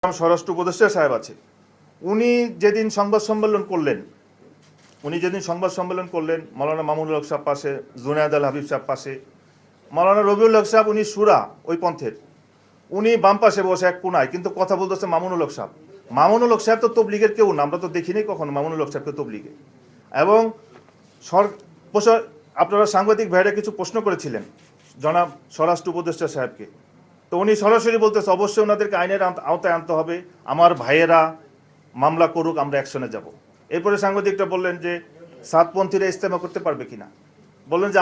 স্বরাষ্ট্র উপদেষ্টা সাহেব আছে, উনি যেদিন সংবাদ সম্মেলন করলেন মৌলানা মামুনুল হক সাহেব পাশে, জুনায়েদ আল হাবিব সাহেব পাশে, মৌলানা রবিউল হক সাহেব উনি সুরা ওই পন্থের, উনি বাম পাশে বসে এক কোনায়, কিন্তু কথা বলতেছে মামুনুল হক সাহেব। মামুনুল হক সাহেব তো তবলিগের কেউ না, আমরা তো দেখিনি কখনো মামুনুল হক সাহেবকে তবলিগে। এবং আপনারা সাংবাদিক ভাইরা কিছু প্রশ্ন করেছিলেন জনাব স্বরাষ্ট্র উপদেষ্টা সাহেবকে, তো উনি সরাসরি বলতেছে অবশ্যই ওনাদেরকে আইনের আওতায় আনতে হবে, আমার ভাইয়েরা মামলা করুক, আমরা অ্যাকশনে যাব। এরপরে সাংবাদিকটা বললেন যে সাতপন্থীরা ইস্তেমা করতে পারবে কিনা, বললেন যে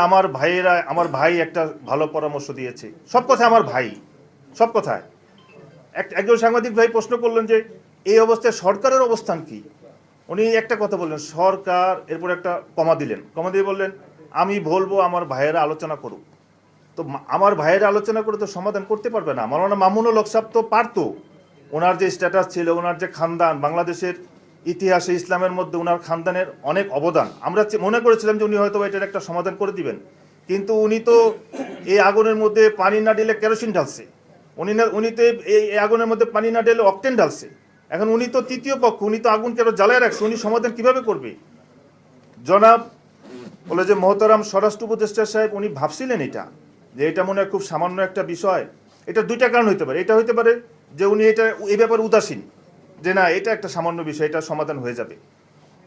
আমার ভাই একটা ভালো পরামর্শ দিয়েছে। সব কথা আমার ভাই, সব কথায়। একজন সাংবাদিক ভাই প্রশ্ন করলেন যে এই অবস্থায় সরকারের অবস্থান কি। উনি একটা কথা বললেন সরকার, এরপর একটা কমা দিয়ে বললেন আমি বলবো আমার ভাইয়েরা আলোচনা করুক। তো আমার ভাইয়েরা আলোচনা করে তো সমাধান করতে পারবে না। মৌলানা মামুনুল হক সাহেব তো পারতো, ওনার যে স্ট্যাটাস ছিল, ওনার যে খানদান, বাংলাদেশের ইতিহাসে ইসলামের মধ্যে ওনার খানদানের অনেক অবদান, আমরা মনে করেছিলাম যে উনি হয়তো এটার একটা সমাধান করে দিবেন। কিন্তু উনি তো এই আগুনের মধ্যে পানি না ঢেলে কেরোসিন ঢালছে, উনি তো এই আগুনের মধ্যে পানি না ঢেলে অকটেন ঢালছে। এখন উনি তো তৃতীয় পক্ষ, উনি তো আগুন কেন জ্বালায় রাখছে, উনি সমাধান কিভাবে করবে? জনাব বলে যে মহতারাম স্বরাষ্ট্র উপদেষ্টা সাহেব উনি ভাবছিলেন যে এটা মনে হয় খুব সামান্য একটা বিষয়। এটা দুইটা কারণ হইতে পারে। এটা হইতে পারে যে উনি এই ব্যাপারে উদাসীন, যে না এটা একটা সামান্য বিষয়, এটা সমাধান হয়ে যাবে।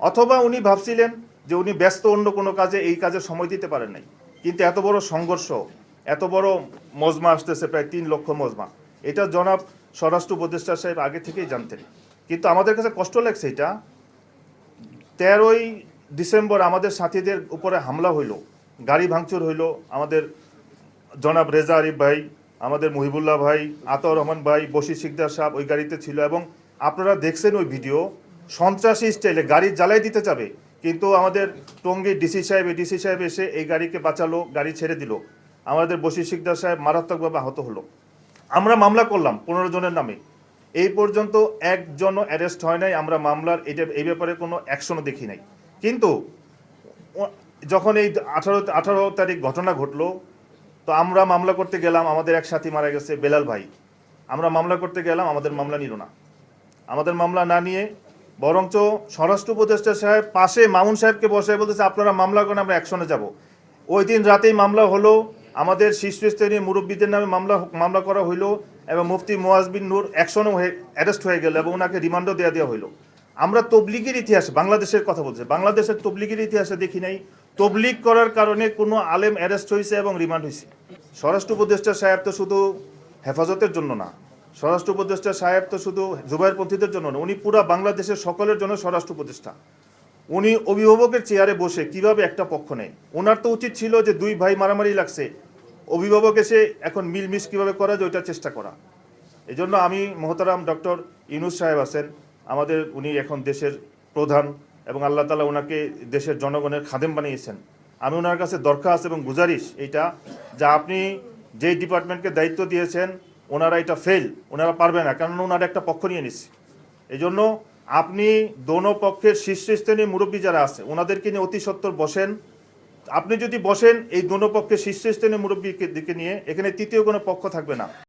অথবা উনি ভাবছিলেন যে উনি ব্যস্ত অন্য কোনো কাজে, এই কাজে সময় দিতে পারেন নাই। কিন্তু এত বড় সংঘর্ষ, এত বড় মজমা আসতেছে, প্রায় 3 লক্ষ মজমা, এটা জনাব স্বরাষ্ট্র উপদেষ্টা সাহেব আগে থেকেই জানতেন। কিন্তু আমাদের কাছে কষ্ট লাগছে, এটা 13ই ডিসেম্বর আমাদের সাথীদের উপরে হামলা হইল, গাড়ি ভাঙচুর হইল, আমাদের জনাব রেজা আরিফ ভাই, আমাদের মহিবুল্লাহ ভাই, আতাউর রহমান ভাই, বশির সিকদার সাহেব ওই গাড়িতে ছিল। এবং আপনারা দেখছেন ওই ভিডিও, সন্ত্রাসী স্টাইলে গাড়ি জ্বালাই দিতে যাবে, কিন্তু আমাদের টঙ্গীর ডিসি সাহেব এসে এই গাড়িকে বাঁচালো, গাড়ি ছেড়ে দিল। আমাদের বশির সিকদার সাহেব মারাত্মকভাবে আহত হলো। আমরা মামলা করলাম 15 জনের নামে, এই পর্যন্ত একজনও অ্যারেস্ট হয় নাই। আমরা মামলার এই ব্যাপারে কোনো অ্যাকশনও দেখি নাই। কিন্তু যখন এই 18 তারিখ ঘটনা ঘটলো, তো আমরা মামলা করতে গেলাম, আমাদের এক সাথী মারা গেছে বেলাল ভাই, আমরা মামলা করতে গেলাম, আমাদের মামলা নিল না। আমাদের মামলা না নিয়ে বরঞ্চ স্বরাষ্ট্র উপদেষ্টা সাহেব পাশে মামুন সাহেবকে বসে বলতেছে আপনারা মামলা করেন, আমরা অ্যাকশনে যাব। ওই দিন রাতেই মামলা হলো, আমাদের শীর্ষস্থানীয় মুরব্বীদের নামে মামলা করা হইলো, এবং মুফতি মুয়াজ বিন নূর অ্যাকশনও অ্যারেস্ট হয়ে গেল এবং ওনাকে রিমান্ডও দেওয়া হইলো। আমরা তবলিগের ইতিহাসে, বাংলাদেশের কথা বলছে, বাংলাদেশের তবলিগের ইতিহাসে দেখি নাই তবলিগ করার কারণে কোনো আলেম অ্যারেস্ট হয়েছে এবং রিমান্ড হয়েছে। স্বরাষ্ট্র উপদেষ্টা সাহেব তো শুধু হেফাজতের জন্য না, স্বরাষ্ট্র উপদেষ্টা সাহেব তো শুধু জুবাইরপন্থীদের জন্য না, উনি পুরা বাংলাদেশের সকলের জন্য স্বরাষ্ট্র উপদেষ্টা। উনি অভিভাবকের চেয়ারে বসে কিভাবে একটা পক্ষ নেয়? ওনার তো উচিত ছিল যে 2 ভাই মারামারি লাগছে, অভিভাবক এসে এখন মিলমিশ কীভাবে করা যায় ওইটা চেষ্টা করা। এই জন্য আমি মহতারাম ডক্টর ইউনূস সাহেব আছেন আমাদের, উনি এখন দেশের প্রধান এবং আল্লাহ তাআলা ওনাকে দেশের জনগণের খাদেম বানিয়েছেন। আমি ওনার কাছে দরখাস্ত এবং গুজারিশ এইটা, যা আপনি যে ডিপার্টমেন্টকে দায়িত্ব দিয়েছেন ওনারা এটা ওনারা পারবে না, কারণ ওনারা একটা পক্ষ নিয়ে নিচ্ছে। এই জন্য আপনি দোনো পক্ষের শীর্ষস্থানীয় মুরব্বী যারা আছে ওনাদেরকে নিয়ে অতি সত্বর বসেন। আপনি যদি বসেন এই দোনো পক্ষের শীর্ষস্থানীয় মুরব্বীকে দিকে নিয়ে, এখানে তৃতীয় কোনো পক্ষ থাকবে না।